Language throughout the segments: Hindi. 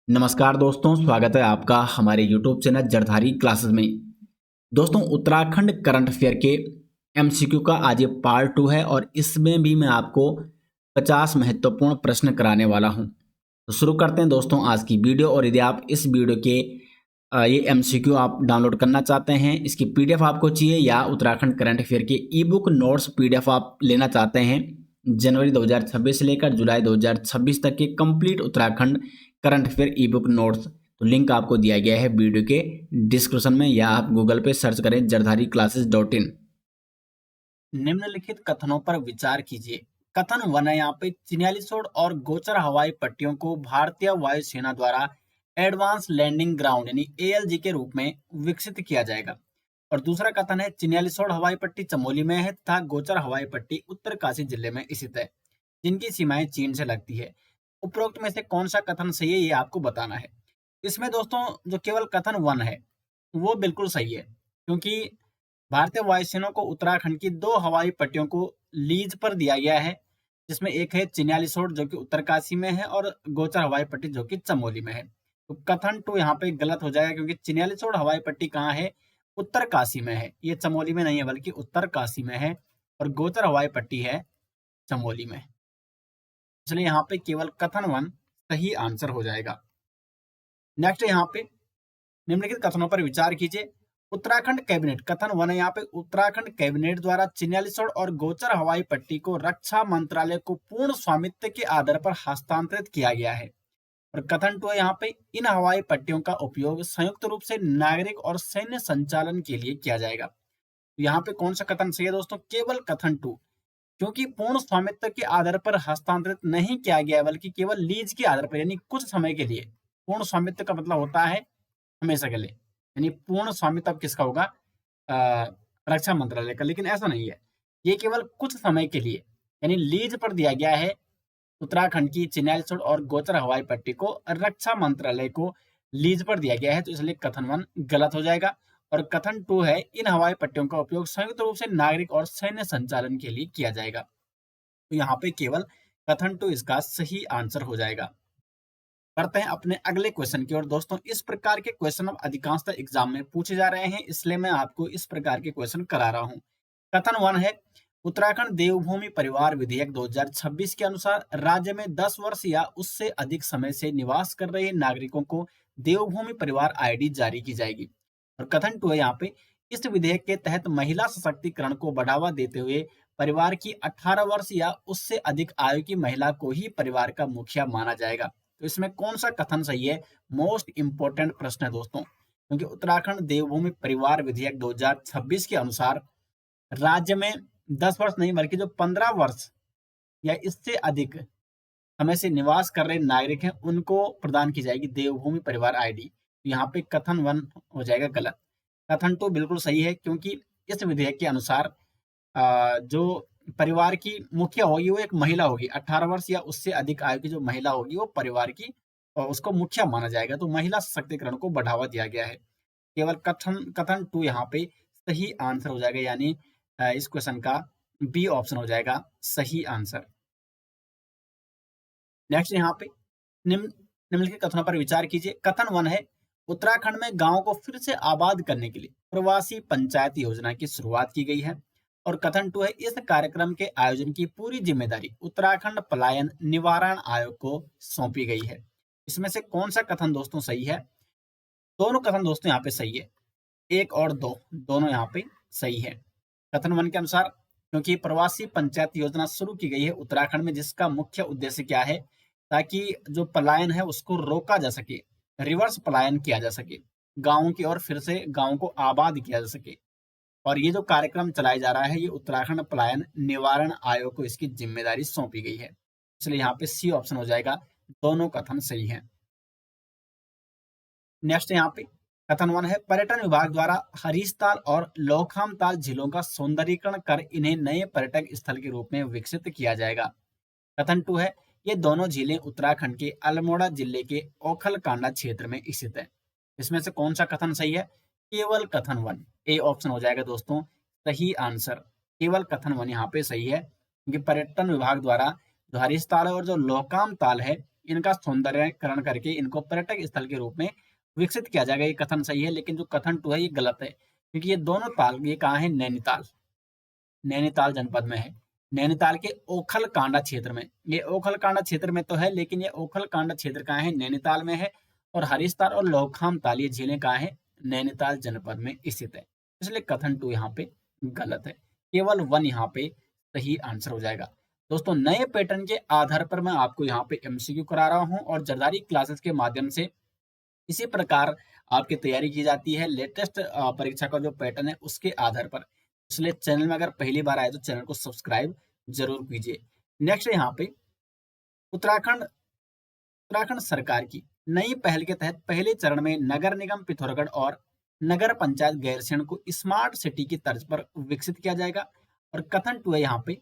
नमस्कार दोस्तों, स्वागत है आपका हमारे यूट्यूब चैनल जरधारी क्लासेस में। दोस्तों, उत्तराखंड करंट अफेयर के एमसीक्यू का आज ये पार्ट 2 है और इसमें भी मैं आपको 50 महत्वपूर्ण प्रश्न कराने वाला हूं। तो शुरू करते हैं दोस्तों आज की वीडियो। और यदि आप इस वीडियो के ये एमसीक्यू आप डाउनलोड करना चाहते हैं, इसकी पीडीएफ आपको चाहिए या उत्तराखंड करंट अफेयर के ई बुक नोट्स पीडीएफ आप लेना चाहते हैं, जनवरी 2026 से लेकर जुलाई 2026 तक के कंप्लीट उत्तराखंड करंट अफेयर ई बुक नोट्स, तो लिंक आपको दिया गया है वीडियो के डिस्क्रिप्शन में, या आप गूगल पे सर्च करें जरधारी classes.in। निम्नलिखित कथनों पर विचार कीजिए। कथन 1 है यहाँ पे, चिन्यालीसोड़ और गोचर हवाई पट्टियों को भारतीय वायुसेना द्वारा एडवांस लैंडिंग ग्राउंड यानी एएलजी के रूप में विकसित किया जाएगा। और दूसरा कथन है, चिन्यालीसोड़ हवाई पट्टी चमोली में है तथा गोचर हवाई पट्टी उत्तरकाशी जिले में स्थित है, जिनकी सीमाएं चीन से लगती है। उपरोक्त में से कौन सा कथन सही है, ये आपको बताना है। इसमें दोस्तों जो केवल कथन 1 है वो बिल्कुल सही है, क्योंकि भारतीय वायुसेना को उत्तराखंड की 2 हवाई पट्टियों को लीज पर दिया गया है, जिसमें एक है चिन्यालीसोड़ जो कि उत्तरकाशी में है और गोचर हवाई पट्टी जो कि चमोली में है। तो कथन 2 यहाँ पे गलत हो जाएगा, क्योंकि चिन्यालीसोड़ हवाई पट्टी कहाँ है? उत्तरकाशी में है। ये चमोली में नहीं है बल्कि उत्तरकाशी में है, और गोचर हवाई पट्टी है चमोली में। इसलिए यहाँ पे केवल कथन 1 सही आंसर हो जाएगा। नेक्स्ट यहाँ पे, निम्नलिखित कथनों पर विचार कीजिए। उत्तराखंड कैबिनेट, कथन 1 है यहाँ पे, उत्तराखंड कैबिनेट द्वारा चिन्यालीसोड़ और गोचर हवाई पट्टी को रक्षा मंत्रालय को पूर्ण स्वामित्व के आधार पर हस्तांतरित किया गया है। और कथन 2 है यहाँ पे, इन हवाई पट्टियों का उपयोग संयुक्त रूप से नागरिक और सैन्य संचालन के लिए किया जाएगा। तो यहाँ पे कौन सा कथन सही है दोस्तों? केवल कथन 2, क्योंकि पूर्ण स्वामित्व के आधार पर हस्तांतरित नहीं किया गया बल्कि केवल लीज के आधार पर, यानी कुछ समय के लिए। पूर्ण स्वामित्व का मतलब होता है हमेशा के लिए, यानी पूर्ण स्वामित्व किसका होगा? रक्षा मंत्रालय का। लेकिन ऐसा नहीं है, ये केवल कुछ समय के लिए यानी लीज पर दिया गया है। उत्तराखंड की चिन्यालीसोड़ और गोचर हवाई पट्टी को रक्षा मंत्रालय को लीज पर दिया गया है, तो इसलिए कथन 1 गलत हो जाएगा। और कथन 2 है, इन हवाई पट्टियों का उपयोग संयुक्त रूप से नागरिक और सैन्य संचालन के लिए किया जाएगा। तो यहाँ पे केवल कथन 2 इसका सही आंसर हो जाएगा। करते हैं अपने अगले क्वेश्चन की ओर। दोस्तों, इस प्रकार के क्वेश्चन अब अधिकांशतः एग्जाम में पूछे जा रहे हैं, इसलिए मैं आपको इस प्रकार के क्वेश्चन करा रहा हूं। कथन 1 है, उत्तराखंड देवभूमि परिवार विधेयक 2026 के अनुसार राज्य में 10 वर्ष या उससे अधिक समय से निवास कर रहे नागरिकों को देवभूमि परिवार आईडी जारी की जाएगी। और कथन 2 है यहाँ पे, इस विधेयक के तहत महिला सशक्तिकरण को बढ़ावा देते हुए परिवार की 18 वर्ष या उससे अधिक आयु की महिला को ही परिवार का मुखिया माना जाएगा। तो इसमें कौन सा कथन सही है? मोस्ट इंपोर्टेंट प्रश्न है दोस्तों, क्योंकि उत्तराखंड देवभूमि परिवार विधेयक 2026 के अनुसार राज्य में 10 वर्ष नहीं बल्कि जो 15 वर्ष या इससे अधिक समय से निवास कर रहे नागरिक हैं उनको प्रदान की जाएगी देवभूमि परिवार आईडी। तो यहाँ पे कथन 1 हो जाएगा गलत। कथन 2 बिल्कुल सही है, क्योंकि इस विधेयक के अनुसार जो परिवार की मुखिया होगी वो एक महिला होगी। 18 वर्ष या उससे अधिक आयु की जो महिला होगी वो परिवार की उसको मुखिया माना जाएगा। तो महिला सशक्तिकरण को बढ़ावा दिया गया है। केवल कथन 2 यहाँ पे सही आंसर हो जाएगा, यानी इस क्वेश्चन का बी ऑप्शन हो जाएगा सही आंसर। नेक्स्ट यहाँ पे, निम्नलिखित कथनों पर विचार कीजिए। कथन 1 है, उत्तराखंड में गांव को फिर से आबाद करने के लिए प्रवासी पंचायत योजना की शुरुआत की गई है। और कथन 2 है, इस कार्यक्रम के आयोजन की पूरी जिम्मेदारी उत्तराखंड पलायन निवारण आयोग को सौंपी गई है। इसमें से कौन सा कथन दोस्तों सही है? दोनों कथन दोस्तों यहाँ पे सही है, 1 और 2 दोनों यहाँ पे सही है। कथन 1 के अनुसार, क्योंकि प्रवासी पंचायत योजना शुरू की गई है उत्तराखंड में, जिसका मुख्य उद्देश्य क्या है? ताकि जो पलायन है उसको रोका जा सके, रिवर्स पलायन किया जा सके, गाँव की ओर फिर से गाँव को आबाद किया जा सके। और ये जो कार्यक्रम चलाया जा रहा है ये उत्तराखंड पलायन निवारण आयोग को इसकी जिम्मेदारी सौंपी गई है। इसलिए यहाँ पे सी ऑप्शन हो जाएगा। दोनों कथन सही हैं। नेक्स्ट यहाँ पे कथन 1 है, पर्यटन विभाग द्वारा हरीशताल और लौखामताल झीलों का सौंदर्यीकरण कर इन्हें नए पर्यटक स्थल के रूप में विकसित किया जाएगा। कथन 2 है, ये दोनों झीलें उत्तराखंड के अल्मोड़ा जिले के ओखलकांडा क्षेत्र में स्थित है। इसमें से कौन सा कथन सही है? केवल कथन 1, ए ऑप्शन हो जाएगा दोस्तों सही आंसर। केवल कथन 1 यहाँ पे सही है, क्योंकि पर्यटन विभाग द्वारा जो हरीश ताल और जो लोकाम ताल है इनका सौंदर्यकरण करके इनको पर्यटक स्थल के रूप में विकसित किया जाएगा। ये कथन सही है, लेकिन जो कथन 2 है ये गलत है, क्योंकि ये दोनों ताल ये कहाँ है? नैनीताल, नैनीताल जनपद में है। नैनीताल के ओखलकांडा क्षेत्र में, ये ओखलकांडा क्षेत्र में तो है, लेकिन ये ओखलकांडा क्षेत्र कहाँ है? नैनीताल में है। और हरिस्तार और लोखम ताल ये झीलें कहाँ है? नैनीताल जनपद में स्थित है। इसलिए कथन 2 यहाँ पे गलत है, केवल 1 यहाँ पे सही आंसर हो जाएगा। दोस्तों, नए पैटर्न के आधार पर मैं आपको यहाँ पे एमसीक्यू करा रहा हूँ और जरदारी क्लासेस के माध्यम से इसी प्रकार आपकी तैयारी की जाती है लेटेस्ट परीक्षा का जो पैटर्न है उसके आधार पर। इसलिए चैनल में अगर पहली बार आए तो चैनल को सब्सक्राइब जरूर कीजिए। नेक्स्ट यहाँ पे उत्तराखंड उत्तराखंड सरकार की नई पहल के तहत पहले चरण में नगर निगम पिथौरागढ़ और नगर पंचायत गैरसैंण को स्मार्ट सिटी की तर्ज पर विकसित किया जाएगा। और कथन 2 है यहाँ पे,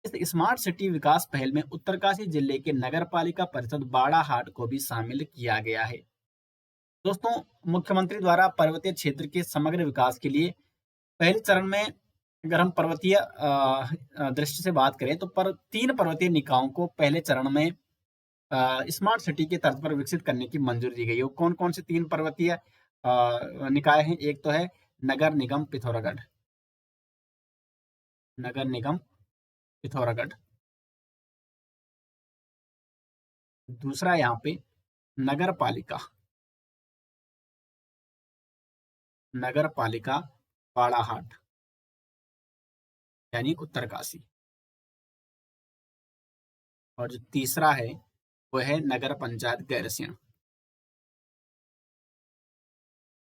इस स्मार्ट सिटी विकास पहल में उत्तरकाशी जिले के नगर पालिका परिषद बाड़ाहाट को भी शामिल किया गया है। दोस्तों, मुख्यमंत्री द्वारा पर्वतीय क्षेत्र के समग्र विकास के लिए पहले चरण में अगर हम पर्वतीय दृष्टि से बात करें तो 3 पर्वतीय निकायों को पहले चरण में स्मार्ट सिटी के तर्ज पर विकसित करने की मंजूरी दी गई है। कौन कौन से 3 पर्वतीय निकाय हैं? एक तो है नगर निगम पिथौरागढ़, नगर निगम पिथौरागढ़। दूसरा यहाँ पे नगर पालिका बाड़ाहाट यानी उत्तरकाशी। और जो तीसरा है वो है नगर पंचायत गैरसैंण,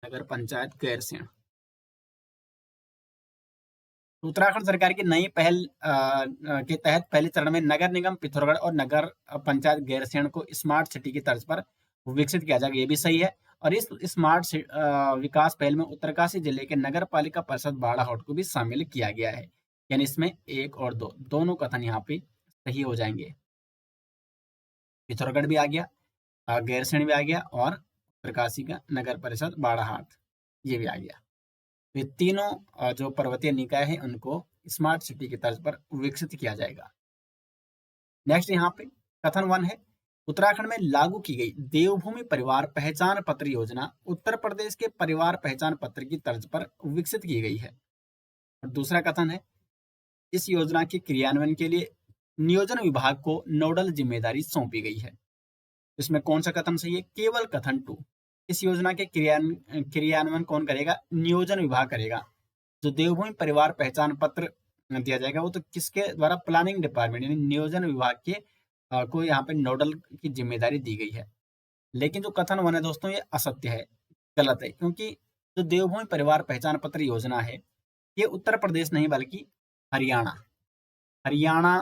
नगर पंचायत गैरसैंण। उत्तराखंड सरकार की नई पहल के तहत पहले चरण में नगर निगम पिथौरागढ़ और नगर पंचायत गैरसैंण को स्मार्ट सिटी की तर्ज पर विकसित किया जाएगा, ये भी सही है। और इस स्मार्ट विकास पहल में उत्तरकाशी जिले के नगर पालिका परिषद बाड़ाहाट को भी शामिल किया गया है। यानी इसमें 1 और 2 दोनों कथन यहाँ पे सही हो जाएंगे। पिथौरागढ़ भी आ गया, गैरसैंण भी आ गया और उत्तरकाशी का नगर परिषद बाड़ाहाट ये भी आ गया। ये तीनों जो पर्वतीय निकाय हैं उनको स्मार्ट सिटी की तर्ज पर विकसित किया जाएगा। नेक्स्ट यहाँ पे कथन 1 है, उत्तराखंड में लागू की गई देवभूमि परिवार पहचान पत्र योजना उत्तर प्रदेश के परिवार पहचान पत्र की तर्ज पर विकसित की गई है। और दूसरा कथन है, इस योजना के क्रियान्वयन के लिए नियोजन विभाग को नोडल जिम्मेदारी सौंपी गई है। इसमें कौन सा कथन सही है? केवल कथन 2। इस योजना के क्रियान्वयन कौन करेगा? नियोजन विभाग करेगा। जो देवभूमि परिवार पहचान पत्र दिया जाएगा वो तो किसके द्वारा? प्लानिंग डिपार्टमेंट यानी नियोजन विभाग के को यहाँ पे नोडल की जिम्मेदारी दी गई है। लेकिन जो कथन 1 है दोस्तों ये असत्य है, गलत है, क्योंकि जो देवभूमि परिवार पहचान पत्र योजना है ये उत्तर प्रदेश नहीं बल्कि हरियाणा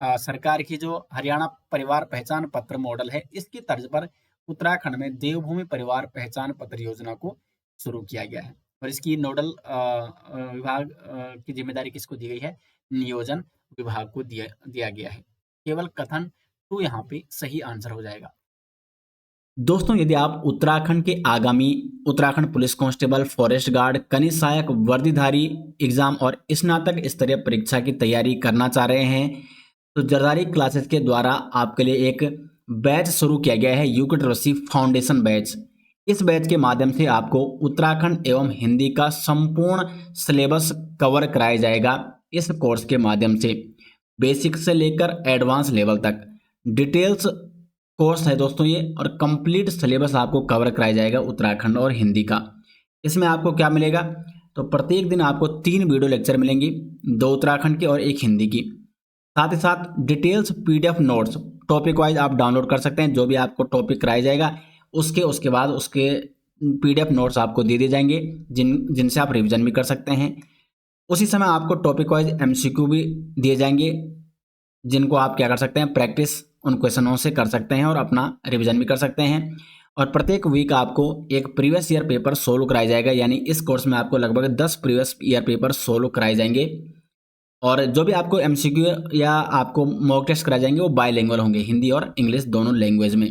सरकार की जो हरियाणा परिवार पहचान पत्र मॉडल है इसकी तर्ज पर उत्तराखंड में देवभूमि परिवार पहचान पत्र योजना को शुरू किया गया है। और इसकी नोडल विभाग की जिम्मेदारी किसको दी गई है? नियोजन विभाग को दिया गया है। केवल कथन 2 यहाँ पे सही आंसर हो जाएगा। दोस्तों, यदि आप उत्तराखंड के आगामी Uttarakhand police constable, forest guard, कनिष्ठ सहायक वर्दीधारी एग्जाम और स्नातक स्तरीय परीक्षा की तैयारी करना चाह रहे हैं तो जरदारी क्लासेस के द्वारा आपके लिए एक बैच शुरू किया गया है, यूकेट रस्सी फाउंडेशन बैच। इस बैच के माध्यम से आपको उत्तराखंड एवं हिंदी का संपूर्ण सिलेबस कवर कराया जाएगा। इस कोर्स के माध्यम से बेसिक से लेकर एडवांस लेवल तक डिटेल्स कोर्स है दोस्तों ये, और कंप्लीट सिलेबस आपको कवर कराया जाएगा उत्तराखंड और हिंदी का। इसमें आपको क्या मिलेगा? तो प्रत्येक दिन आपको 3 वीडियो लेक्चर मिलेंगी, 2 उत्तराखंड के और 1 हिंदी की। साथ ही साथ details PDF notes topic wise आप डाउनलोड कर सकते हैं। जो भी आपको टॉपिक कराया जाएगा उसके बाद उसके PDF नोट्स आपको दे दिए जाएंगे जिनसे आप रिवीजन भी कर सकते हैं। उसी समय आपको टॉपिक वाइज MCQ भी दिए जाएंगे जिनको आप क्या कर सकते हैं? प्रैक्टिस उन क्वेश्चनों से कर सकते हैं और अपना रिवीजन भी कर सकते हैं। और प्रत्येक वीक आपको एक प्रीवियस ईयर पेपर सोल्व कराया जाएगा, यानी इस कोर्स में आपको लगभग 10 प्रीवियस ईयर पेपर सोल्व कराए जाएंगे। और जो भी आपको MCQ या आपको मॉक टेस्ट कराए जाएंगे वो बायलैंग्वेज होंगे, हिंदी और इंग्लिश दोनों लैंग्वेज में।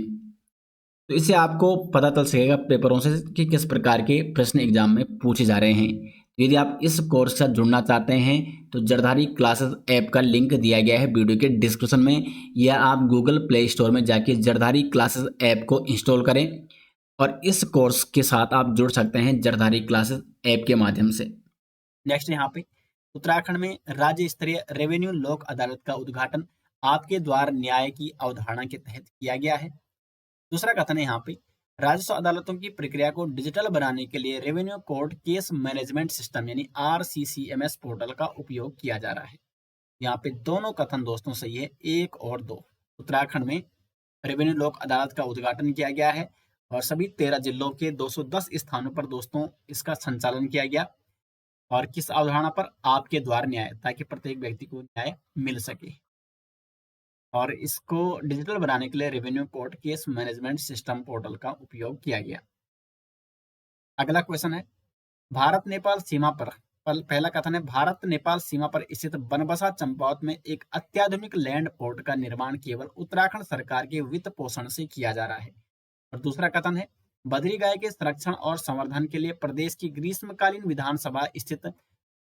तो इससे आपको पता चल सकेगा पेपरों से कि किस प्रकार के प्रश्न एग्जाम में पूछे जा रहे हैं। यदि आप इस कोर्स से जुड़ना चाहते हैं तो जरधारी क्लासेस ऐप का लिंक दिया गया है वीडियो के डिस्क्रिप्शन में, या आप गूगल प्ले स्टोर में जाके जरधारी क्लासेस ऐप को इंस्टॉल करें और इस कोर्स के साथ आप जुड़ सकते हैं जरधारी क्लासेस ऐप के माध्यम से। नेक्स्ट यहाँ पे उत्तराखंड में राज्य स्तरीय रेवेन्यू लोक अदालत का उद्घाटन आपके द्वार न्याय की अवधारणा के तहत किया गया है। दूसरा कथन है यहाँ पे राजस्व अदालतों की प्रक्रिया को डिजिटल बनाने के लिए revenue court case management system यानी RCCMS पोर्टल का उपयोग किया जा रहा है। यहाँ पे दोनों कथन दोस्तों सही है, 1 और 2। उत्तराखंड में रेवेन्यू लोक अदालत का उद्घाटन किया गया है और सभी 13 जिलों के 210 स्थानों पर दोस्तों इसका संचालन किया गया। और किस अवधारणा पर? आपके द्वार न्याय, ताकि प्रत्येक व्यक्ति को न्याय मिल सके। और इसको डिजिटल बनाने के लिए revenue court case management system portal का उपयोग किया गया। अगला क्वेश्चन है भारत नेपाल सीमा पर पहला कथन है भारत नेपाल सीमा पर स्थित बनबसा चंपावत में एक अत्याधुनिक लैंड पोर्ट का निर्माण केवल उत्तराखंड सरकार के वित्त पोषण से किया जा रहा है। और दूसरा कथन है बद्री गाय के संरक्षण और संवर्धन के लिए प्रदेश की ग्रीष्मकालीन विधानसभा स्थित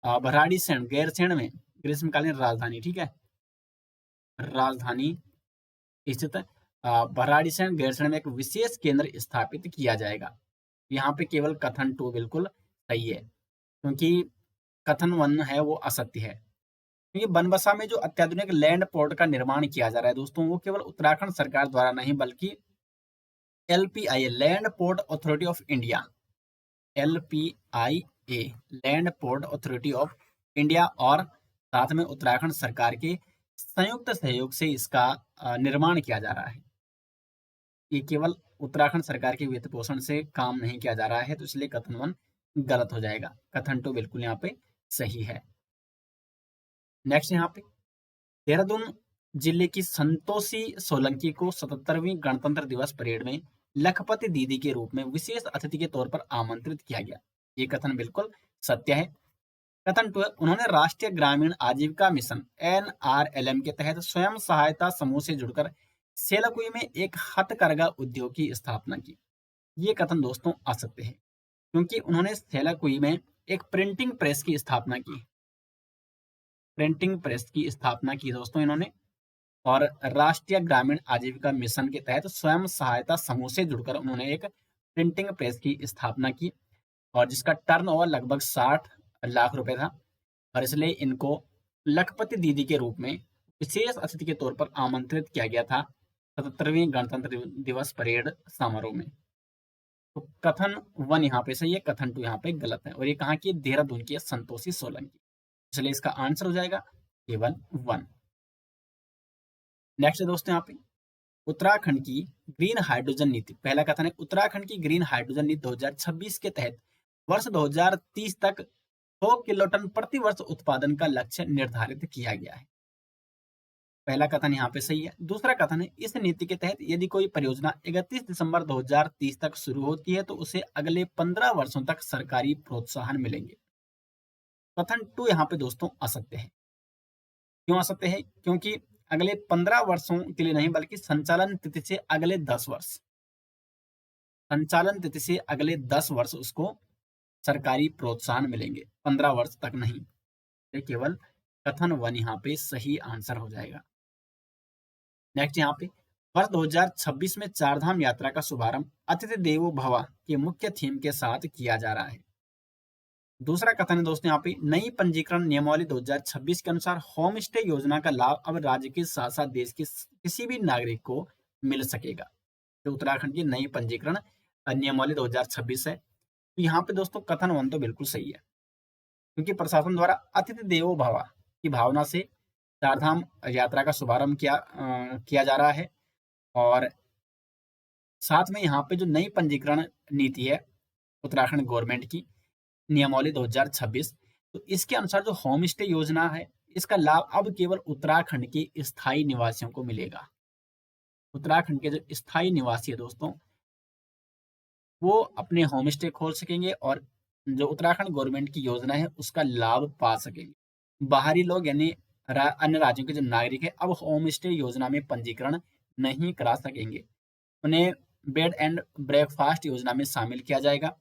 भराड़ीसैंण गैरसैंण में ग्रीष्मकालीन राजधानी, ठीक है, राजधानी स्थित भराड़ीसैंण गैरसैंण में एक विशेष केंद्र स्थापित किया जाएगा। यहाँ पे केवल कथन 2 बिल्कुल सही है, क्योंकि कथन 1 है वो असत्य है। क्योंकि बनबसा में जो अत्याधुनिक लैंड पोर्ट का निर्माण किया जा रहा है दोस्तों, वो केवल उत्तराखंड सरकार द्वारा नहीं बल्कि LPIA land port authority of India, LPIA land port authority of India और साथ में उत्तराखंड सरकार के संयुक्त सहयोग से इसका निर्माण किया जा रहा है। ये केवल उत्तराखंड सरकार के वित्त पोषण से काम नहीं किया जा रहा है, तो इसलिए कथन 1 गलत हो जाएगा। कथन 2 बिल्कुल यहाँ पे सही है। नेक्स्ट यहाँ पे देहरादून जिले की संतोषी सोलंकी को 77वीं गणतंत्र दिवस परेड में लखपति दीदी के रूप में विशेष अतिथि के तौर पर आमंत्रित किया गया। ये कथन बिल्कुल सत्य है। कथन 2 उन्होंने राष्ट्रीय ग्रामीण आजीविका मिशन NRLM के तहत स्वयं सहायता समूह से जुड़कर सेलाकुई में एक हथकरघा उद्योग की स्थापना की। ये कथन दोस्तों असत्य है, क्योंकि उन्होंने सेलाकुई में एक प्रिंटिंग प्रेस की स्थापना की। प्रिंटिंग प्रेस की स्थापना की दोस्तों इन्होंने, और राष्ट्रीय ग्रामीण आजीविका मिशन के तहत स्वयं सहायता समूह से जुड़कर उन्होंने एक प्रिंटिंग प्रेस की स्थापना की, और जिसका टर्नओवर लगभग 60 लाख रुपए था। और इसलिए इनको लखपति दीदी के रूप में विशेष अतिथि के तौर पर आमंत्रित किया गया था 77वीं गणतंत्र दिवस परेड समारोह में। तो कथन 1 यहाँ पे सही है, कथन 2 यहाँ पे गलत है। और ये कहाँ की? देहरादून की संतोषी सोलंकी, इसलिए इसका आंसर हो जाएगा केवल 1। नेक्स्ट है दोस्तों यहाँ पे उत्तराखंड की ग्रीन हाइड्रोजन नीति। पहला कथन है उत्तराखंड की ग्रीन हाइड्रोजन नीति 2026 के तहत वर्ष 2030 तक 100 किलोटन प्रति वर्ष उत्पादन का लक्ष्य निर्धारित किया गया है। पहला कथन यहाँ पे सही है। दूसरा कथन है इस नीति के तहत यदि कोई परियोजना 31 दिसंबर 2030 तक शुरू होती है तो उसे अगले 15 वर्षों तक सरकारी प्रोत्साहन मिलेंगे। कथन 2 यहाँ पे दोस्तों असत्य है। क्यों असत्य है? क्योंकि अगले 15 वर्षों के लिए नहीं, बल्कि संचालन तिथि से अगले 10 वर्ष, संचालन तिथि से अगले 10 वर्ष उसको सरकारी प्रोत्साहन मिलेंगे, 15 वर्ष तक नहीं। ये केवल कथन 1 यहाँ पे सही आंसर हो जाएगा। नेक्स्ट यहाँ पे वर्ष 2026 में चारधाम यात्रा का शुभारंभ अतिथि देवो भव के मुख्य थीम के साथ किया जा रहा है। दूसरा कथन है दोस्तों यहाँ पे नई पंजीकरण नियमावली 2026 के अनुसार होम स्टे योजना का लाभ अब राज्य के साथ साथ देश के किसी भी नागरिक को मिल सकेगा। तो उत्तराखंड की नई पंजीकरण नियमावली 2026 है। तो यहाँ पे दोस्तों कथन 1 तो बिल्कुल सही है, क्योंकि प्रशासन द्वारा अतिथि देवो भव की भावना से चारधाम यात्रा का शुभारंभ किया जा रहा है। और साथ में यहाँ पे जो नई पंजीकरण नीति है उत्तराखंड गवर्नमेंट की नियमावली 2026, तो इसके अनुसार जो होम स्टे योजना है इसका लाभ अब केवल उत्तराखंड के स्थायी निवासियों को मिलेगा। उत्तराखंड के जो स्थायी निवासी है दोस्तों, वो अपने होम स्टे खोल सकेंगे और जो उत्तराखंड गवर्नमेंट की योजना है उसका लाभ पा सकेंगे। बाहरी लोग यानी अन्य राज्यों के जो नागरिक है अब होम स्टे योजना में पंजीकरण नहीं करा सकेंगे। उन्हें बेड एंड ब्रेकफास्ट योजना में शामिल किया जाएगा।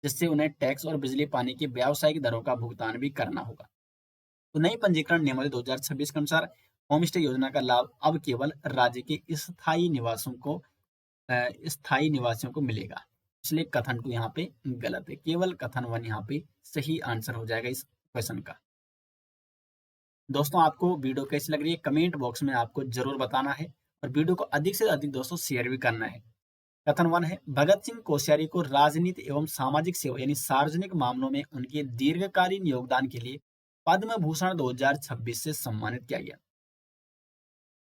जिससे उन्हें टैक्स और बिजली पानी की व्यावसायिक दरों का भुगतान भी करना होगा। तो नई पंजीकरण नियमावली 2026 के अनुसार होम स्टे योजना का लाभ अब केवल राज्य के स्थायी निवासियों को मिलेगा। इसलिए कथन टू यहाँ पे गलत है, केवल कथन वन यहाँ पे सही आंसर हो जाएगा इस क्वेश्चन का। दोस्तों आपको वीडियो कैसी लग रही है कमेंट बॉक्स में आपको जरूर बताना है, और वीडियो को अधिक से अधिक दोस्तों शेयर भी करना है। कथन वन है, भगत सिंह कोश्यारी को राजनीति एवं सामाजिक सेवा यानी सार्वजनिक मामलों में उनके दीर्घकालीन योगदान के लिए पद्म भूषण 2026 से सम्मानित किया गया।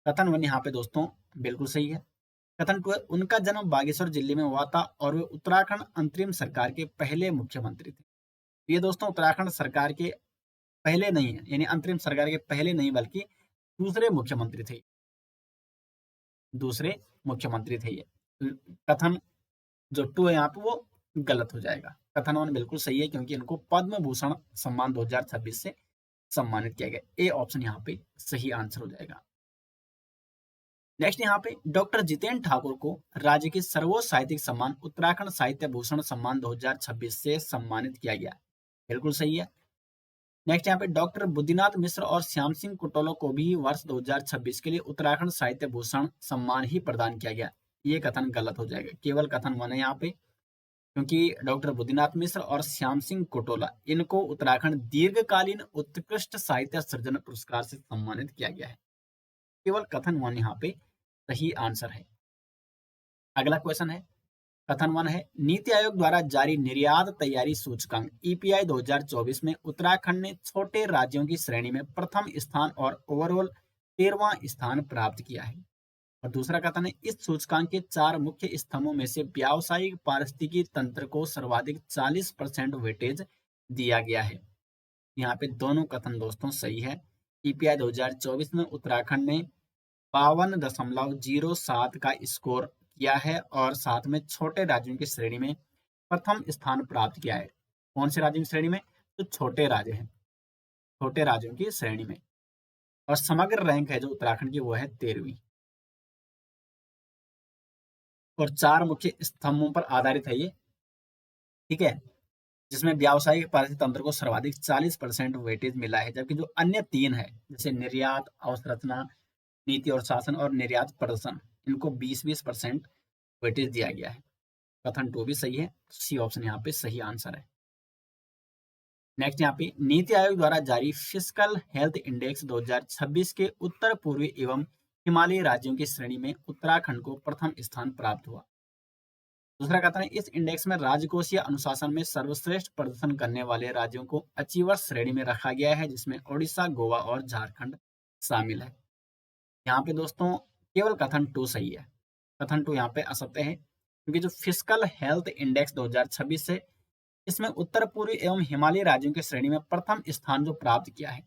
कथन वन यहाँ पे दोस्तों बिल्कुल सही है। कथन टू है, उनका जन्म बागेश्वर जिले में हुआ था और वे उत्तराखंड अंतरिम सरकार के पहले मुख्यमंत्री थे। ये दोस्तों उत्तराखंड सरकार के पहले नहीं है, यानी अंतरिम सरकार के पहले नहीं बल्कि दूसरे मुख्यमंत्री थे, दूसरे मुख्यमंत्री थे ये। कथन जो टू है यहाँ पे वो गलत हो जाएगा। कथन वन बिल्कुल सही है क्योंकि इनको पद्म भूषण सम्मान 2026 से सम्मानित किया गया। ए ऑप्शन यहाँ पे सही आंसर हो जाएगा। नेक्स्ट यहाँ पे डॉक्टर जितेंद्र ठाकुर को राज्य के सर्वोच्च साहित्यिक सम्मान उत्तराखंड साहित्य भूषण सम्मान 2026 से सम्मानित किया गया। बिल्कुल सही है। नेक्स्ट यहाँ पे डॉक्टर बुद्धिनाथ मिश्र और श्याम सिंह कुटोलो को भी वर्ष 2026 के लिए उत्तराखंड साहित्य भूषण सम्मान ही प्रदान किया गया। ये कथन गलत हो जाएगा, केवल कथन वन है यहाँ पे, क्योंकि डॉक्टर बुद्धिनाथ मिश्र और श्याम सिंह कुटोला इनको उत्तराखंड दीर्घकालीन उत्कृष्ट साहित्य सृजन पुरस्कार से सम्मानित किया गया है। केवल कथन वन यहाँ पे सही आंसर है। अगला क्वेश्चन है, कथन वन है, नीति आयोग द्वारा जारी निर्यात तैयारी सूचकांक ईपीआई 2024 में उत्तराखंड ने छोटे राज्यों की श्रेणी में प्रथम स्थान और ओवरऑल 13वां स्थान प्राप्त किया है। और दूसरा कथन है, इस सूचकांक के 4 मुख्य स्तंभों में से व्यावसायिक पारिस्थितिकी तंत्र को सर्वाधिक 40% वेटेज दिया गया है। यहाँ पे दोनों कथन दोस्तों सही है। ईपीआई 2024 में उत्तराखंड ने 52.07 का स्कोर किया है और साथ में छोटे राज्यों की श्रेणी में प्रथम स्थान प्राप्त किया है। कौन से राज्यों की श्रेणी में? तो छोटे राज्य हैं, छोटे राज्यों की श्रेणी में। और समग्र रैंक है जो उत्तराखंड की वो है 13वीं। और 4 मुख्य स्तंभों पर आधारित है ये, ठीक है, जिसमें व्यावसायिक पारिस्थितिकी तंत्र को सर्वाधिक 40% वेटेज मिला है, जबकि जो अन्य 3 है जैसे निर्यात, अवसंरचना, नीति और शासन और निर्यात प्रदर्शन, इनको 20-20% वेटेज दिया गया है। कथन टू भी सही है, सी ऑप्शन यहाँ पे सही आंसर है। नेक्स्ट यहाँ पे नीति आयोग द्वारा जारी फिस्कल हेल्थ इंडेक्स 2026 के उत्तर पूर्वी एवं हिमालयी राज्यों की श्रेणी में उत्तराखंड को प्रथम स्थान प्राप्त हुआ। दूसरा कथन है, इस इंडेक्स में राजकोषीय अनुशासन में सर्वश्रेष्ठ प्रदर्शन करने वाले राज्यों को अचीवर्स श्रेणी में रखा गया है, जिसमें ओडिशा, गोवा और झारखंड शामिल है। यहाँ पे दोस्तों केवल कथन टू सही है, कथन टू यहाँ पे असत्य है, क्योंकि जो फिस्कल हेल्थ इंडेक्स 2026 है इसमें उत्तर पूर्वी एवं हिमालयी राज्यों की श्रेणी में प्रथम स्थान जो प्राप्त किया है,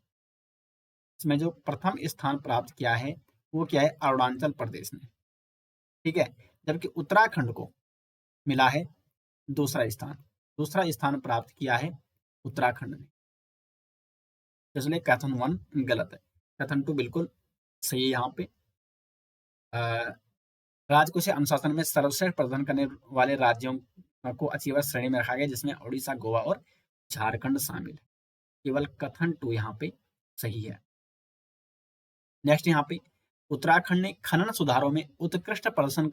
इसमें जो प्रथम स्थान प्राप्त किया है वो क्या है? अरुणाचल प्रदेश ने, ठीक है, जबकि उत्तराखंड को मिला है दूसरा स्थान, दूसरा स्थान प्राप्त किया है उत्तराखंड ने। इसलिए कथन वन गलत है, कथन टू बिल्कुल सही है। यहाँ पे राजकोषीय अनुशासन में सर्वश्रेष्ठ प्रदर्शन करने वाले राज्यों को अचीवर श्रेणी में रखा गया, जिसमें ओडिशा, गोवा और झारखंड शामिल है। केवल कथन टू यहाँ पे सही है। नेक्स्ट यहाँ पे उत्तराखंड ने खनन सुधारों में उत्कृष्ट प्रदर्शन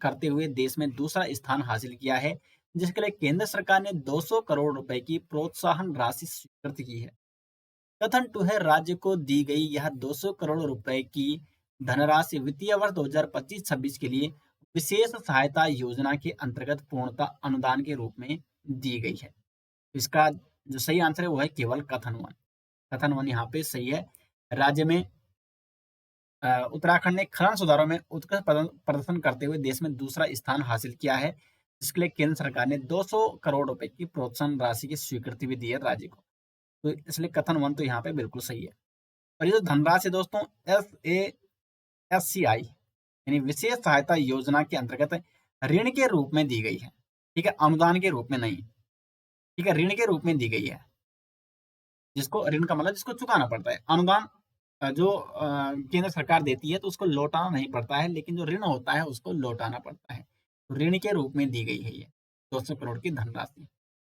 करते हुए देश में दूसरा स्थान हासिल किया है, जिसके लिए केंद्र सरकार ने 200 करोड़ रुपए की प्रोत्साहन राशि स्वीकृत की है। कथन टू है, राज्य को दी गई यह 200 करोड़ रुपए की धनराशि वित्तीय वर्ष 2025-26 के लिए विशेष सहायता योजना के अंतर्गत पूर्णतः अनुदान के रूप में दी गई है। इसका जो सही आंसर है वो है केवल कथन वन। कथन वन यहाँ पे सही है। राज्य में उत्तराखंड ने खनन सुधारों में उत्कृष्ट प्रदर्शन करते हुए देश में दूसरा स्थान हासिल किया है, जिसके लिए केंद्र सरकार ने 200 करोड़ रुपए की प्रोत्साहन राशि की स्वीकृति भी दी है राज्य को। तो इसलिए कथन वन तो यहाँ पे बिल्कुल सही है। और ये जो धनराशि दोस्तों SASCI यानी विशेष सहायता योजना के अंतर्गत ऋण के रूप में दी गई है, ठीक है, अनुदान के रूप में नहीं, ठीक है, ऋण के रूप में दी गई है। जिसको ऋण का मतलब जिसको चुकाना पड़ता है, अनुदान जो केंद्र सरकार देती है तो उसको लौटाना नहीं पड़ता है, लेकिन जो ऋण होता है उसको लौटाना पड़ता है। तो ऋण के रूप में दी गई है ये 200 करोड़ की धनराशि।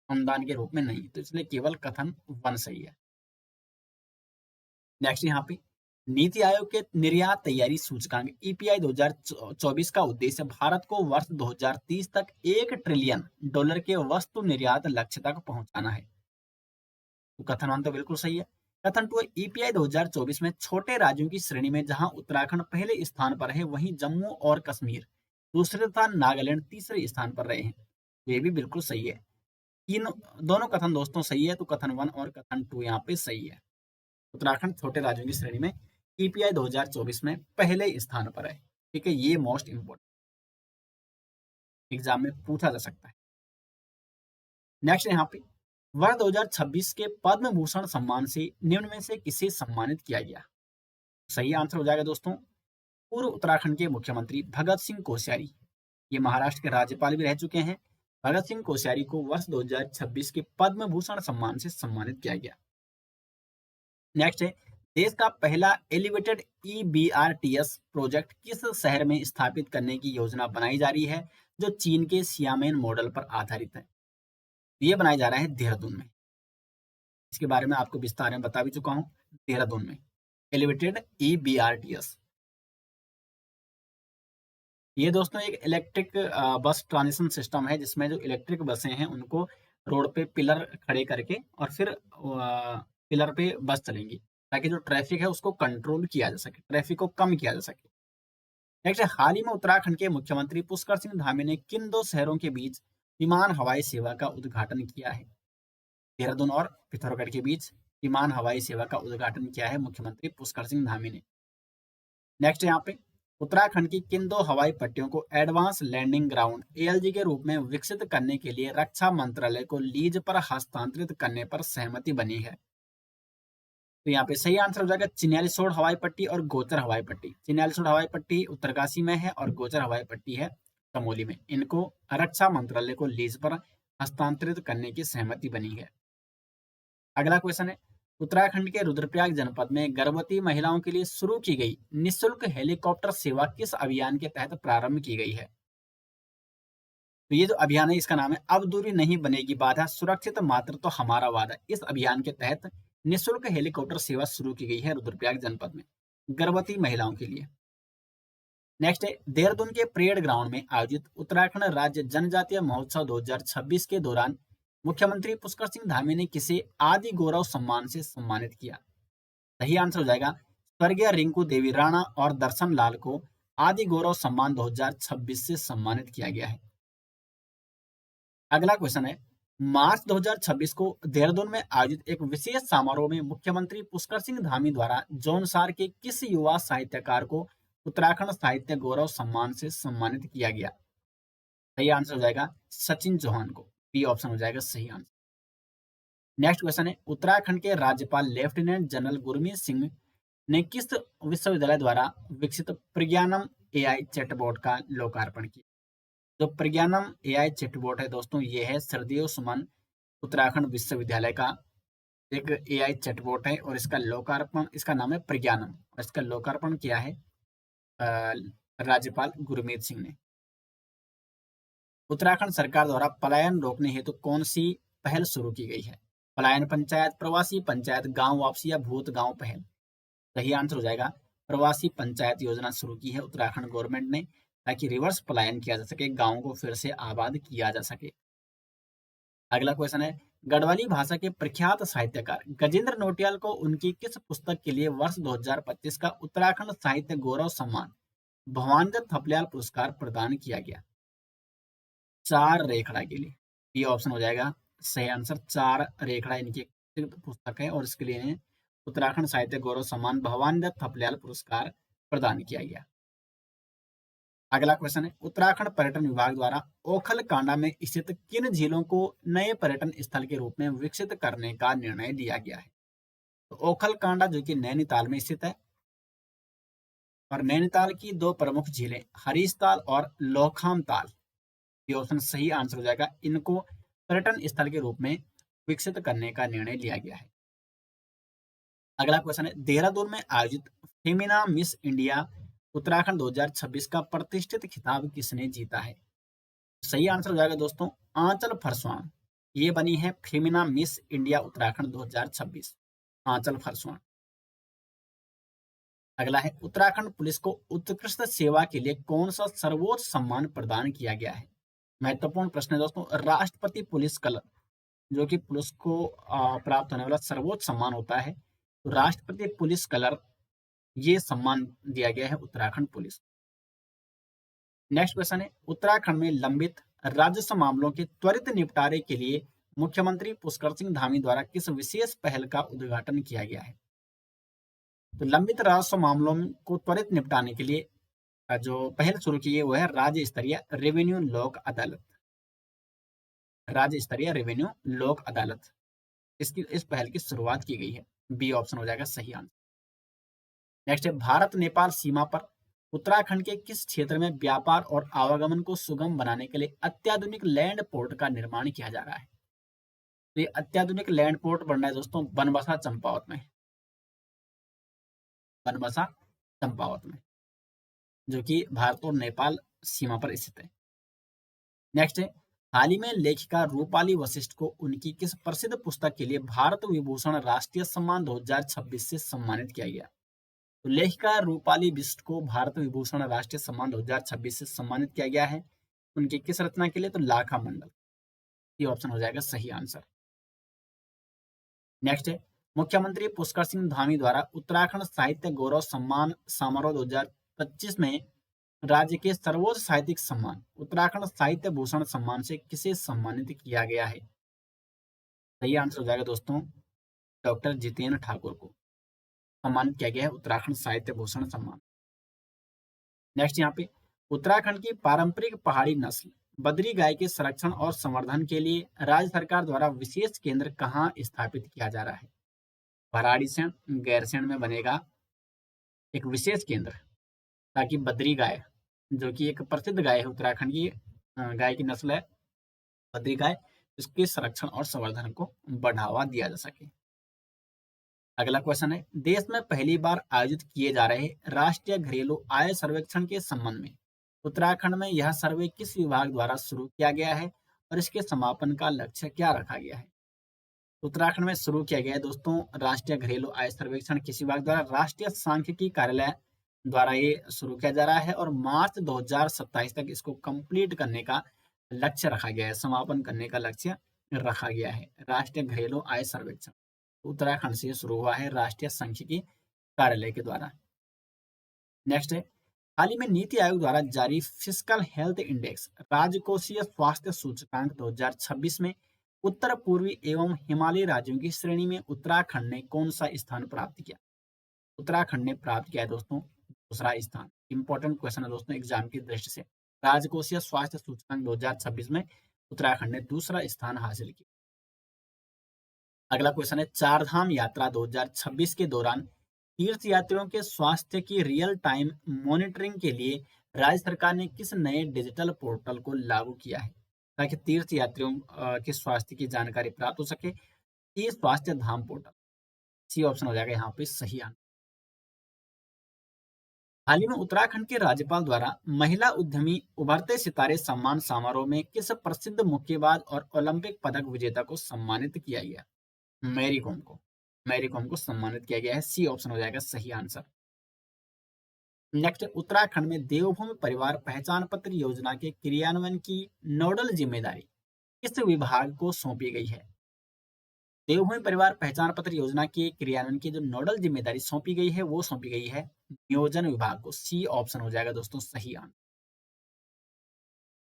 अनुदान के रूप में नहीं, तो इसलिए केवल कथन वन सही है। नेक्स्ट यहाँ पे नीति आयोग के निर्यात तैयारी सूचकांक ईपीआई 2024 का उद्देश्य भारत को वर्ष 2030 तक $1 ट्रिलियन के वस्तु निर्यात लक्ष्य तक पहुंचाना है। तो कथन वन तो बिल्कुल सही है। कथन टू, ईपीआई 2024 में छोटे राज्यों की श्रेणी में जहां उत्तराखंड पहले स्थान पर है, वहीं जम्मू और कश्मीर दूसरे तथा नागालैंड तीसरे स्थान पर रहे हैं। ये भी बिल्कुल सही है। तीन दोनों कथन दोस्तों सही है, तो कथन वन और कथन टू यहाँ पे सही है। उत्तराखंड छोटे राज्यों की श्रेणी में ईपीआई 2024 में पहले स्थान पर है। ठीक है, ये मोस्ट इंपोर्टेंट एग्जाम में पूछा जा सकता है। नेक्स्ट यहाँ पे वर्ष 2026 के पद्म भूषण सम्मान से निम्न में से किसे सम्मानित किया गया? सही आंसर हो जाएगा दोस्तों, पूर्व उत्तराखंड के मुख्यमंत्री भगत सिंह कोश्यारी। ये महाराष्ट्र के राज्यपाल भी रह चुके हैं। भगत सिंह कोश्यारी को वर्ष 2026 के पद्म भूषण सम्मान से सम्मानित किया गया। नेक्स्ट है, देश का पहला एलिवेटेड ईबीआरटीएस प्रोजेक्ट किस शहर में स्थापित करने की योजना बनाई जा रही है, जो चीन के सियामेन मॉडल पर आधारित है? ये बनाया जा रहा है देहरादून में। इसके बारे में आपको विस्तार में बता भी चुका हूं, देहरादून में एलिवेटेड ईबीआरटीएस। ये दोस्तों एक इलेक्ट्रिक बस ट्रांजिशन सिस्टम है, जिसमें जो इलेक्ट्रिक बसें हैं उनको रोड पे पिलर खड़े करके और फिर पिलर पे बस चलेंगी, ताकि जो ट्रैफिक है उसको कंट्रोल किया जा सके, ट्रैफिक को कम किया जा सके। नेक्स्ट है, हाल ही में उत्तराखंड के मुख्यमंत्री पुष्कर सिंह धामी ने किन दो शहरों के बीच विमान हवाई सेवा का उद्घाटन किया है? देहरादून और पिथौरागढ़ के बीच विमान हवाई सेवा का उद्घाटन किया है मुख्यमंत्री पुष्कर सिंह धामी ने। नेक्स्ट यहाँ पे उत्तराखंड की किन दो हवाई पट्टियों को एडवांस लैंडिंग ग्राउंड एएलजी के रूप में विकसित करने के लिए रक्षा मंत्रालय को लीज पर हस्तांतरित करने पर सहमति बनी है? तो यहाँ पे सही आंसर हो जाएगा चिन्यालीसोड़ हवाई पट्टी और गोचर हवाई पट्टी। चिन्यालीसोड़ हवाई पट्टी उत्तरकाशी में है और गोचर हवाई पट्टी है चमोली में। इनको रक्षा मंत्रालय को लीज पर हस्तांतरित करने की सहमति बनी है। अगला क्वेश्चन है, उत्तराखंड के रुद्रप्रयाग जनपद में गर्भवती महिलाओं के लिए शुरू की गई निःशुल्क हेलीकॉप्टर सेवा किस अभियान के तहत प्रारंभ की गई है? तो ये जो अभियान है इसका नाम है अब दूरी नहीं बनेगी बाधा, सुरक्षित मात्र तो हमारा वादा। इस अभियान के तहत निःशुल्क हेलीकॉप्टर सेवा शुरू की गई है रुद्रप्रयाग जनपद में गर्भवती महिलाओं के लिए। नेक्स्ट है, देहरादून के परेड ग्राउंड में आयोजित उत्तराखंड राज्य जनजातीय महोत्सव 2026 के दौरान मुख्यमंत्री पुष्कर सिंह धामी ने किसे आदि गौरव सम्मान से सम्मानित किया? सही आंसर हो जाएगा स्वर्गीय रिंकू देवी राणा और दर्शन लाल को आदि गौरव सम्मान 2026 से सम्मानित किया गया है। अगला क्वेश्चन है, मार्च 2026 को देहरादून में आयोजित एक विशेष समारोह में मुख्यमंत्री पुष्कर सिंह धामी द्वारा जौनसार के किस युवा साहित्यकार को उत्तराखंड साहित्य गौरव सम्मान से सम्मानित किया गया? सही आंसर हो जाएगा सचिन चौहान को। बी ऑप्शन हो जाएगा सही आंसर। नेक्स्ट क्वेश्चन है, उत्तराखंड के राज्यपाल लेफ्टिनेंट जनरल गुरमीत सिंह ने किस विश्वविद्यालय द्वारा विकसित प्रज्ञानम एआई चैटबॉट का लोकार्पण किया? जो प्रज्ञानम एआई चैटबॉट है दोस्तों, ये है सरदेव सुमन उत्तराखंड विश्वविद्यालय का एक एआई चैटबॉट है और इसका लोकार्पण, इसका नाम है प्रज्ञानम और इसका लोकार्पण किया है राज्यपाल गुरमीत सिंह ने। उत्तराखंड सरकार द्वारा पलायन रोकने हेतु कौन सी पहल शुरू की गई है? पलायन पंचायत, प्रवासी पंचायत, गांव वापसी या भूत गांव पहल? सही आंसर हो जाएगा प्रवासी पंचायत योजना शुरू की है उत्तराखंड गवर्नमेंट ने, ताकि रिवर्स पलायन किया जा सके, गांवों को फिर से आबाद किया जा सके। अगला क्वेश्चन है, गढ़वाली भाषा के प्रख्यात साहित्यकार गजेंद्र नौटियाल को उनकी किस पुस्तक के लिए वर्ष 2025 का उत्तराखंड साहित्य गौरव सम्मान भवानीदत्त थपलियाल पुरस्कार प्रदान किया गया? चार रेखड़ा के लिए। ये ऑप्शन हो जाएगा सही आंसर, चार रेखड़ा इनकी पुस्तक है और इसके लिए उत्तराखंड साहित्य गौरव सम्मान भवानीदत्त थपलियाल पुरस्कार प्रदान किया गया। अगला क्वेश्चन है, उत्तराखंड पर्यटन विभाग द्वारा ओखल कांडा में स्थित किन झीलों को नए पर्यटन स्थल के रूप में विकसित करने का निर्णय लिया गया है? तो ओखल कांडा जो कि नैनीताल में स्थित है और नैनीताल की दो प्रमुख झीलें हरीशताल और लोखाम ताल, ये ऑप्शन सही आंसर हो जाएगा। इनको पर्यटन स्थल के रूप में विकसित करने का निर्णय लिया गया है। अगला क्वेश्चन है, देहरादून में आयोजित फेमिना मिस इंडिया उत्तराखंड 2026 का प्रतिष्ठित खिताब किसने जीता है? सही आंसर हो जाएगा दोस्तों आंचल फरसवान। ये बनी है फेमिना मिस इंडिया उत्तराखंड 2026, आंचल फरसवान। अगला है उत्तराखंड पुलिस को उत्कृष्ट सेवा के लिए कौन सा सर्वोच्च सम्मान प्रदान किया गया है। महत्वपूर्ण प्रश्न है दोस्तों। राष्ट्रपति पुलिस कलर, जो कि पुलिस को प्राप्त होने वाला सर्वोच्च सम्मान होता है, तो राष्ट्रपति पुलिस कलर ये सम्मान दिया गया है उत्तराखंड पुलिस। नेक्स्ट क्वेश्चन है उत्तराखंड में लंबित राजस्व मामलों के त्वरित निपटारे के लिए मुख्यमंत्री पुष्कर सिंह धामी द्वारा किस विशेष पहल का उद्घाटन किया गया है। तो लंबित राजस्व मामलों को त्वरित निपटाने के लिए जो पहल शुरू की है वो है राज्य स्तरीय रेवेन्यू लोक अदालत। राज्य स्तरीय रेवेन्यू लोक अदालत, इस पहल की शुरुआत की गई है। बी ऑप्शन हो जाएगा सही आंसर। नेक्स्ट है भारत नेपाल सीमा पर उत्तराखंड के किस क्षेत्र में व्यापार और आवागमन को सुगम बनाने के लिए अत्याधुनिक लैंड पोर्ट का निर्माण किया जा रहा है। तो ये अत्याधुनिक लैंड पोर्ट बन रहा है दोस्तों बनबसा चंपावत में, बनबसा चंपावत में, जो कि भारत और नेपाल सीमा पर स्थित है। नेक्स्ट है हाल ही में लेखिका रूपाली वशिष्ठ को उनकी किस प्रसिद्ध पुस्तक के लिए भारत विभूषण राष्ट्रीय सम्मान 2026 से सम्मानित किया गया। तो लेखिका रूपाली बिष्ट को भारत विभूषण राष्ट्रीय सम्मान 2026 से सम्मानित किया गया है उनकी किस रचना के लिए। तो लाखा मंडल, ये ऑप्शन हो जाएगा सही आंसर। नेक्स्ट है मुख्यमंत्री पुष्कर सिंह धामी द्वारा उत्तराखंड साहित्य गौरव सम्मान समारोह 2025 में राज्य के सर्वोच्च साहित्यिक सम्मान उत्तराखंड साहित्य भूषण सम्मान से किसे सम्मानित किया गया है। सही आंसर हो जाएगा दोस्तों डॉक्टर जितेंद्र ठाकुर को सम्मानित किया गया है उत्तराखंड साहित्य भूषण सम्मान। नेक्स्ट यहाँ पे उत्तराखंड की पारंपरिक पहाड़ी नस्ल बद्री गाय के संरक्षण और संवर्धन के लिए राज्य सरकार द्वारा विशेष केंद्र कहाँ स्थापित किया जा रहा है। भराड़ीसैंण गैरसैंण में बनेगा एक विशेष केंद्र, ताकि बद्री गाय, जो कि एक प्रसिद्ध गाय है उत्तराखंड की गाय की नस्ल है बद्री गाय, इसके संरक्षण और संवर्धन को बढ़ावा दिया जा सके। अगला क्वेश्चन है देश में पहली बार आयोजित किए जा रहे राष्ट्रीय घरेलू आय सर्वेक्षण के संबंध में उत्तराखंड में यह सर्वे किस विभाग द्वारा शुरू किया गया है और इसके समापन का लक्ष्य क्या रखा गया है। उत्तराखंड में शुरू किया गया है दोस्तों राष्ट्रीय घरेलू आय सर्वेक्षण किस विभाग द्वारा, राष्ट्रीय सांख्यिकी कार्यालय द्वारा ये शुरू किया जा रहा है और मार्च 2027 तक इसको कंप्लीट करने का लक्ष्य रखा गया है, समापन करने का लक्ष्य रखा गया है। राष्ट्रीय घरेलू आय सर्वेक्षण उत्तराखंड से शुरू हुआ है राष्ट्रीय सांख्यिकी कार्यालय के द्वारा। नेक्स्ट है हाल ही में नीति आयोग द्वारा जारी फिस्कल हेल्थ इंडेक्स राजकोषीय स्वास्थ्य सूचकांक 2026 में उत्तर पूर्वी एवं हिमालयी राज्यों की श्रेणी में उत्तराखंड ने कौन सा स्थान प्राप्त किया। उत्तराखंड ने प्राप्त किया है दोस्तों दूसरा स्थान। इंपॉर्टेंट क्वेश्चन है दोस्तों एग्जाम की दृष्टि से। राजकोषीय स्वास्थ्य सूचकांक 2026 में उत्तराखंड ने दूसरा स्थान हासिल किया। अगला क्वेश्चन है चारधाम यात्रा 2026 के दौरान तीर्थ यात्रियों के स्वास्थ्य की रियल टाइम मॉनिटरिंग के लिए राज्य सरकार ने किस नए डिजिटल पोर्टल को लागू किया है, ताकि तीर्थ यात्रियों के स्वास्थ्य की जानकारी प्राप्त हो सके। ये स्वास्थ्य धाम पोर्टल, सी ऑप्शन हो जाएगा यहाँ पे सही आंसर। हाल ही में उत्तराखंड के राज्यपाल द्वारा महिला उद्यमी उभरते सितारे सम्मान समारोह में किस प्रसिद्ध मुक्केबाज और ओलंपिक पदक विजेता को सम्मानित किया गया। मैरी कॉम को, मैरी कॉम को सम्मानित किया गया है। सी ऑप्शन हो जाएगा सही आंसर। नेक्स्ट उत्तराखंड में देवभूमि परिवार पहचान पत्र योजना के क्रियान्वयन की नोडल जिम्मेदारी किस विभाग को सौंपी गई है। देवभूमि परिवार पहचान पत्र योजना के क्रियान्वयन की जो नोडल जिम्मेदारी सौंपी गई है वो सौंपी गई है नियोजन विभाग को। सी ऑप्शन हो जाएगा दोस्तों सही आंसर।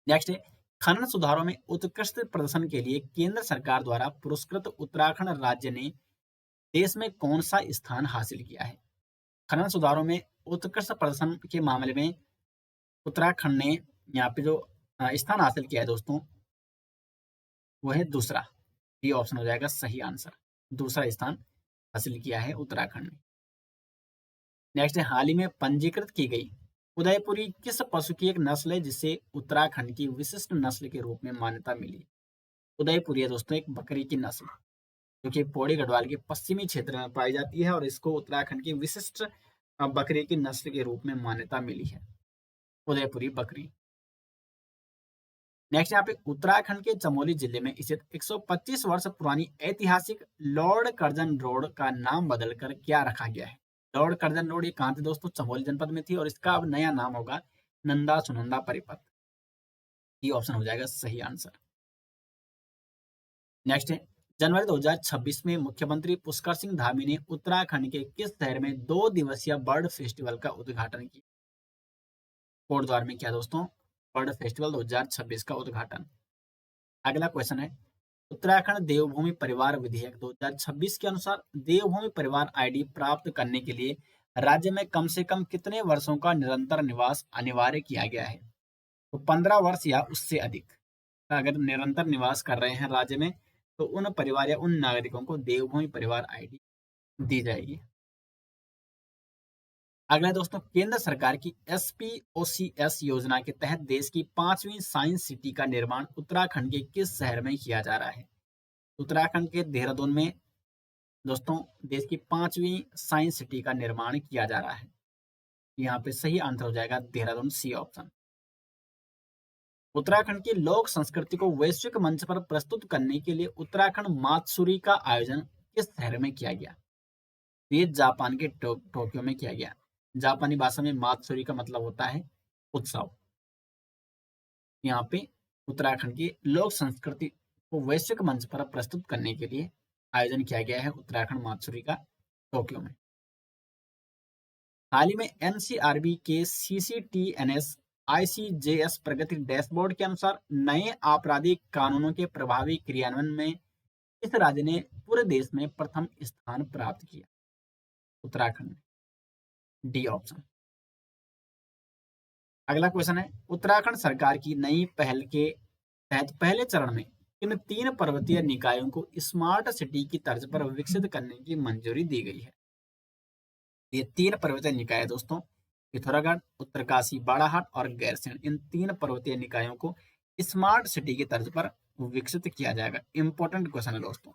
नेक्स्ट है खनन सुधारों में उत्कृष्ट प्रदर्शन के लिए केंद्र सरकार द्वारा पुरस्कृत उत्तराखंड राज्य ने देश में कौन सा स्थान हासिल किया है। खनन सुधारों में उत्कृष्ट प्रदर्शन के मामले में उत्तराखंड ने यहाँ पे जो स्थान हासिल किया है दोस्तों वो है दूसरा। ये ऑप्शन हो जाएगा सही आंसर, दूसरा स्थान हासिल किया है उत्तराखंड ने। नेक्स्ट है हाल ही में पंजीकृत की गई उदयपुरी किस पशु की एक नस्ल है जिसे उत्तराखंड की विशिष्ट नस्ल के रूप में मान्यता मिली। उदयपुरी है दोस्तों एक बकरी की नस्ल जो कि पौड़ी गढ़वाल के पश्चिमी क्षेत्र में पाई जाती है और इसको उत्तराखंड की विशिष्ट बकरी की नस्ल के रूप में मान्यता मिली है, उदयपुरी बकरी। नेक्स्ट यहाँ पे उत्तराखंड के चमोली जिले में स्थित 125 वर्ष पुरानी ऐतिहासिक लॉर्ड कर्जन रोड का नाम बदलकर क्या रखा गया है? लॉर्ड कर्जन रोड ये कहाँ थी दोस्तों? चमोली जनपद में थी और इसका अब नया नाम होगा नंदा सुनंदा परिपथ। ये ऑप्शन हो जाएगा सही आंसर। नेक्स्ट है, जनवरी 2026 में मुख्यमंत्री पुष्कर सिंह धामी ने उत्तराखंड के किस शहर में 2 दिवसीय बर्ड फेस्टिवल का उद्घाटन किया? कोटद्वार में किया दोस्तों बर्ड फेस्टिवल 2026 का उद्घाटन। अगला क्वेश्चन है, उत्तराखंड देवभूमि परिवार विधेयक 2026 के अनुसार देवभूमि परिवार आईडी प्राप्त करने के लिए राज्य में कम से कम कितने वर्षों का निरंतर निवास अनिवार्य किया गया है? तो 15 वर्ष या उससे अधिक का अगर निरंतर निवास कर रहे हैं राज्य में, तो उन परिवार या उन नागरिकों को देवभूमि परिवार आईडी दी जाएगी। अगला दोस्तों, केंद्र सरकार की SPOCS योजना के तहत देश की 5वीं साइंस सिटी का निर्माण उत्तराखंड के किस शहर में किया जा रहा है? उत्तराखंड के देहरादून में दोस्तों देश की 5वीं साइंस सिटी का निर्माण किया जा रहा है। यहाँ पे सही आंसर हो जाएगा देहरादून, सी ऑप्शन। उत्तराखंड की लोक संस्कृति को वैश्विक मंच पर प्रस्तुत करने के लिए उत्तराखंड मात्सुरी का आयोजन किस शहर में किया गया? ये जापान के टोक्यो में किया गया। जापानी भाषा में मात्सुरी का मतलब होता है उत्सव। यहाँ पे उत्तराखंड की लोक संस्कृति को वैश्विक मंच पर प्रस्तुत करने के लिए आयोजन किया गया है उत्तराखंड मात्सुरी का टोक्यो में। हाल ही में NCRB के CCTNS ICJS प्रगति डैशबोर्ड के अनुसार नए आपराधिक कानूनों के प्रभावी क्रियान्वयन में किस राज्य ने पूरे देश में प्रथम स्थान प्राप्त किया? Uttarakhand, D option. अगला क्वेश्चन है, उत्तराखंड सरकार की नई पहल के तहत पहले चरण में इन 3 पर्वतीय निकायों को स्मार्ट सिटी की तर्ज पर विकसित करने की मंजूरी दी गई है। ये 3 पर्वतीय निकाय दोस्तों पिथौरागढ़, उत्तरकाशी बाड़ाहाट और गैरसैंण, इन 3 पर्वतीय निकायों को स्मार्ट सिटी की तर्ज पर विकसित किया जाएगा। इंपॉर्टेंट क्वेश्चन है दोस्तों।